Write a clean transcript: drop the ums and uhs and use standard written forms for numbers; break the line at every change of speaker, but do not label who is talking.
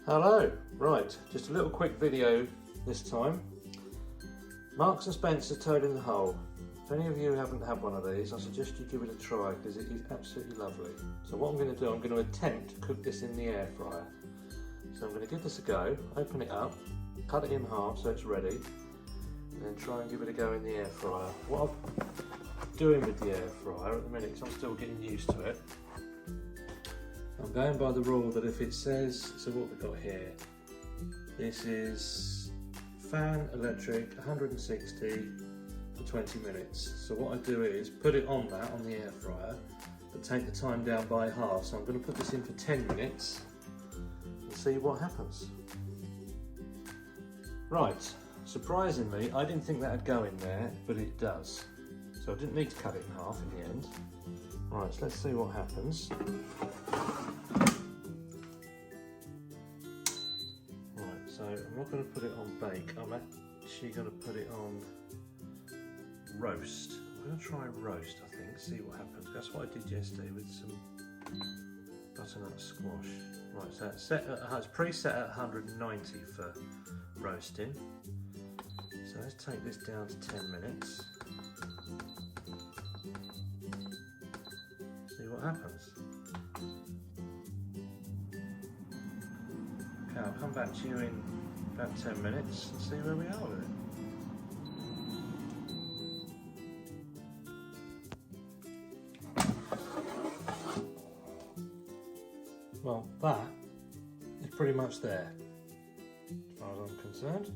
Hello, right, just a little quick video this time. Marks and Spencer Toad in the Hole. If any of you haven't had one of these, I suggest you give it a try because it is absolutely lovely. So what I'm going to do, I'm going to attempt to cook this in the air fryer. So I'm going to give this a go, open it up, cut it in half so it's ready, and then try and give it a go in the air fryer. What I'm doing with the air fryer at the minute, because I'm still getting used to it, I'm going by the rule that if it says, so what we've got here, this is fan electric 160 for 20 minutes. So what I do is put it on that, on the air fryer, but take the time down by half. So I'm going to put this in for 10 minutes and see what happens. Right, surprisingly, I didn't think that'd go in there, but it does. So I didn't need to cut it in half in the end. Right, so let's see what happens. Right, so I'm not going to put it on bake, I'm actually going to put it on roast. I'm going to try roast, I think, see what happens. That's what I did yesterday with some butternut squash. Right, so it's preset at 190 for roasting. So let's take this down to 10 minutes. See what happens. Okay, I'll come back to you in about 10 minutes and see where we are with it. Well, that is pretty much there, as far as I'm concerned.